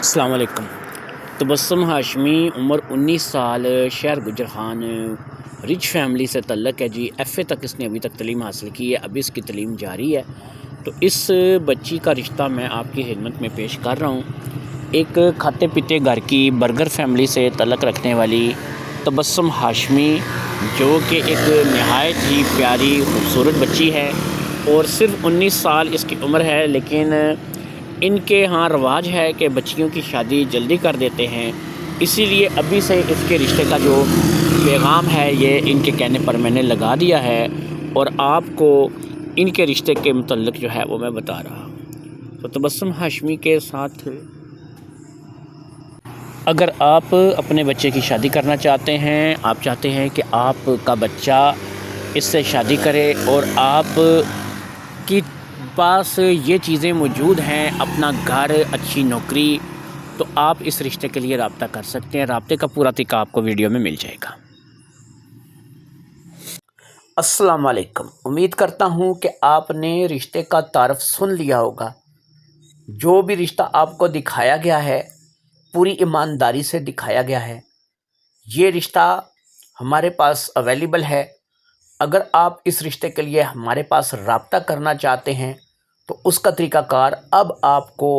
अस्सलाम वालेकुम। तबस्सुम हाशमी, उम्र 19 साल, शहर गुजरखान, रिच फैमिली से तल्लक़ है जी। एफ़ए तक इसने अभी तक तलीम हासिल की है, अभी इसकी तलीम जारी है। तो इस बच्ची का रिश्ता मैं आपकी खिदमत में पेश कर रहा हूँ। एक खाते पीते घर की बर्गर फैमिली से तल्लक़ रखने वाली तबस्सुम हाशमी, जो कि एक नहायत ही प्यारी खूबसूरत बच्ची है और सिर्फ़ 19 साल इसकी उम्र है। लेकिन इनके यहाँ रवाज है कि बच्चियों की शादी जल्दी कर देते हैं, इसीलिए अभी से इसके रिश्ते का जो पैगाम है ये इनके कहने पर मैंने लगा दिया है और आपको इनके रिश्ते के मुतल्लिक़ जो है वो मैं बता रहा हूँ। तो तबस्सुम हाशमी के साथ अगर आप अपने बच्चे की शादी करना चाहते हैं, आप चाहते हैं कि आपका बच्चा इससे शादी करे और आप की पास ये चीज़ें मौजूद हैं, अपना घर, अच्छी नौकरी, तो आप इस रिश्ते के लिए रब्ता कर सकते हैं। रब्ते का पूरा तरीका आपको वीडियो में मिल जाएगा। अस्सलाम वालेकुम। उम्मीद करता हूँ कि आपने रिश्ते का तारफ़ सुन लिया होगा। जो भी रिश्ता आपको दिखाया गया है पूरी ईमानदारी से दिखाया गया है। ये रिश्ता हमारे पास अवेलेबल है। अगर आप इस रिश्ते के लिए हमारे पास रब्ता करना चाहते हैं तो उसका तरीक़ाकार अब आपको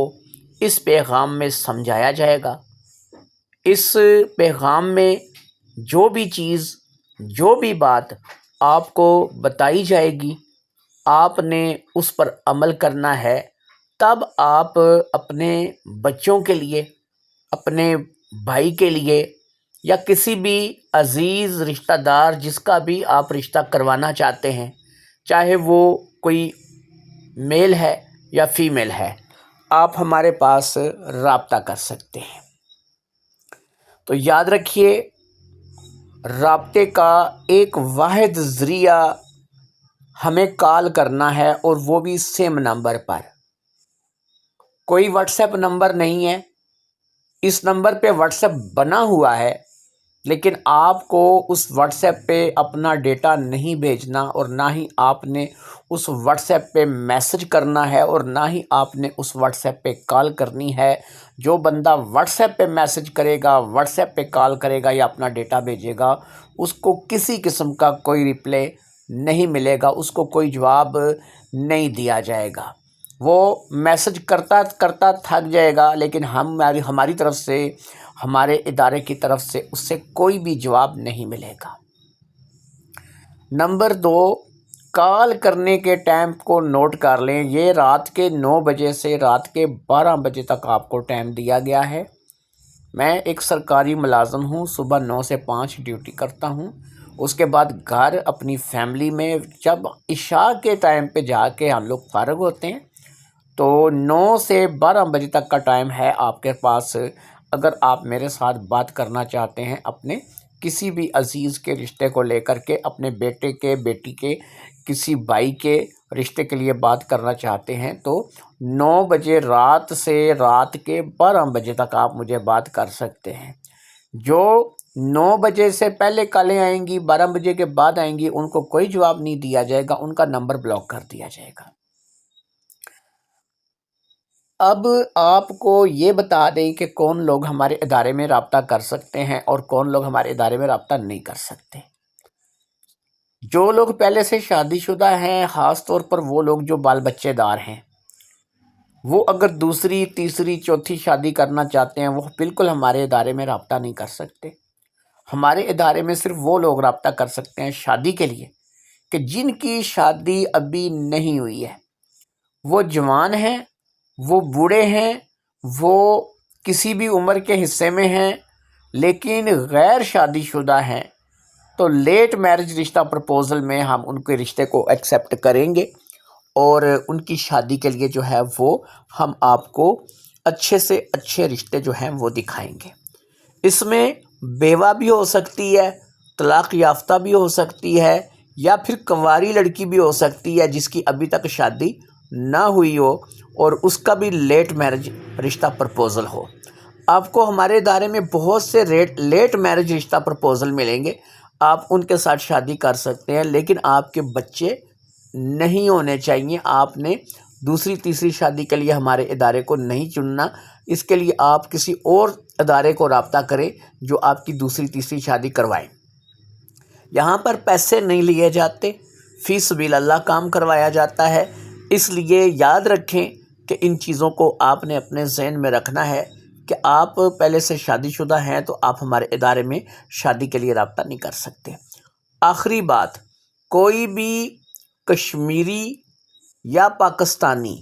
इस पैगाम में समझाया जाएगा। इस पैगाम में जो भी चीज़, जो भी बात आपको बताई जाएगी, आपने उस पर अमल करना है। तब आप अपने बच्चों के लिए, अपने भाई के लिए या किसी भी अज़ीज़ रिश्तेदार जिसका भी आप रिश्ता करवाना चाहते हैं, चाहे वो कोई मेल है या फीमेल है, आप हमारे पास रब्ता कर सकते हैं। तो याद रखिए, रब्ते का एक वाहिद ज़रिया हमें कॉल करना है और वो भी सेम नंबर पर। कोई व्हाट्सएप नंबर नहीं है। इस नंबर पे व्हाट्सएप बना हुआ है, लेकिन आपको उस व्हाट्सएप पे अपना डेटा नहीं भेजना और ना ही आपने उस व्हाट्सएप पे मैसेज करना है और ना ही आपने उस व्हाट्सएप पे कॉल करनी है। जो बंदा व्हाट्सएप पे मैसेज करेगा, व्हाट्सएप पे कॉल करेगा या अपना डेटा भेजेगा, उसको किसी किस्म का कोई रिप्लाई नहीं मिलेगा, उसको कोई जवाब नहीं दिया जाएगा। वो मैसेज करता करता थक जाएगा, लेकिन हमारी तरफ से, हमारे इदारे की तरफ से उससे कोई भी जवाब नहीं मिलेगा। नंबर 2, कॉल करने के टाइम को नोट कर लें। ये रात के 9 बजे से रात के 12 बजे तक आपको टाइम दिया गया है। मैं एक सरकारी मुलाज़िम हूँ, सुबह 9 से 5 ड्यूटी करता हूँ। उसके बाद घर अपनी फैमिली में जब इशा के टाइम पे जाके हम लोग फ़ारिग होते हैं, तो 9 से 12 बजे तक का टाइम है आपके पास। अगर आप मेरे साथ बात करना चाहते हैं, अपने किसी भी अज़ीज़ के रिश्ते को लेकर के, अपने बेटे के, बेटी के, किसी भाई के रिश्ते के लिए बात करना चाहते हैं, तो 9 बजे रात से रात के 12 बजे तक आप मुझे बात कर सकते हैं। जो 9 बजे से पहले कॉलें आएंगी, 12 बजे के बाद आएंगी, उनको कोई जवाब नहीं दिया जाएगा, उनका नंबर ब्लॉक कर दिया जाएगा। अब आपको ये बता दें कि कौन लोग हमारे इदारे में रब्ता कर सकते हैं और कौन लोग हमारे इदारे में रब्ता नहीं कर सकते। जो लोग पहले से शादीशुदा हैं, ख़ास तौर पर वो लोग जो बाल बच्चेदार हैं, वो अगर दूसरी, तीसरी, चौथी शादी करना चाहते हैं, वो बिल्कुल हमारे इदारे में रब्ता नहीं कर सकते। हमारे इदारे में सिर्फ वो लोग रब्ता कर सकते हैं शादी के लिए कि जिनकी शादी अभी नहीं हुई है। वो जवान हैं, वो बूढ़े हैं, वो किसी भी उम्र के हिस्से में हैं, लेकिन गैर शादीशुदा हैं, तो लेट मैरिज रिश्ता प्रपोज़ल में हम उनके रिश्ते को एक्सेप्ट करेंगे और उनकी शादी के लिए जो है वो हम आपको अच्छे से अच्छे रिश्ते जो हैं वो दिखाएंगे। इसमें बेवा भी हो सकती है, तलाक़ याफ्ता भी हो सकती है, या फिर कंवारी लड़की भी हो सकती है जिसकी अभी तक शादी ना हुई हो और उसका भी लेट मैरिज रिश्ता प्रपोज़ल हो। आपको हमारे इदारे में बहुत से लेट मैरिज रिश्ता प्रपोज़ल मिलेंगे। आप उनके साथ शादी कर सकते हैं, लेकिन आपके बच्चे नहीं होने चाहिए। आपने दूसरी तीसरी शादी के लिए हमारे इदारे को नहीं चुनना। اس کے لیے آپ کسی اور ادارے کو رابطہ کریں جو آپ کی دوسری تیسری شادی کروائیں۔ یہاں پر پیسے نہیں لیے جاتے، فی سبیل اللہ کام کروایا جاتا ہے، اس لیے یاد رکھیں کہ ان چیزوں کو آپ نے اپنے ذہن میں رکھنا ہے کہ آپ پہلے سے شادی شدہ ہیں تو آپ ہمارے ادارے میں شادی کے لیے رابطہ نہیں کر سکتے۔ آخری بات، کوئی بھی کشمیری یا پاکستانی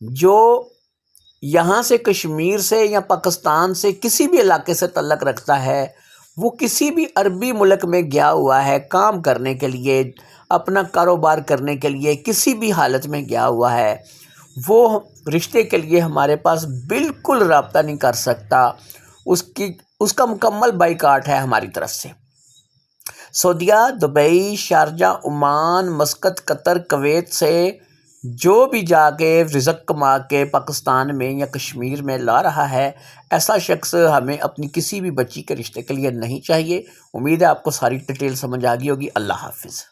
جو یہاں سے کشمیر سے یا پاکستان سے کسی بھی علاقے سے تعلق رکھتا ہے، وہ کسی بھی عربی ملک میں گیا ہوا ہے کام کرنے کے لیے، اپنا کاروبار کرنے کے لیے کسی بھی حالت میں گیا ہوا ہے، وہ رشتے کے لیے ہمارے پاس بالکل رابطہ نہیں کر سکتا، اس کا مکمل بائیکاٹ ہے ہماری طرف سے۔ سعودیہ، دبئی، شارجہ، عمان، مسقط، قطر، کویت سے جو بھی جا کے رزق کما کے پاکستان میں یا کشمیر میں لا رہا ہے، ایسا شخص ہمیں اپنی کسی بھی بچی کے رشتے کے لیے نہیں چاہیے۔ امید ہے آپ کو ساری ڈیٹیل سمجھ آ گئی ہوگی۔ اللہ حافظ۔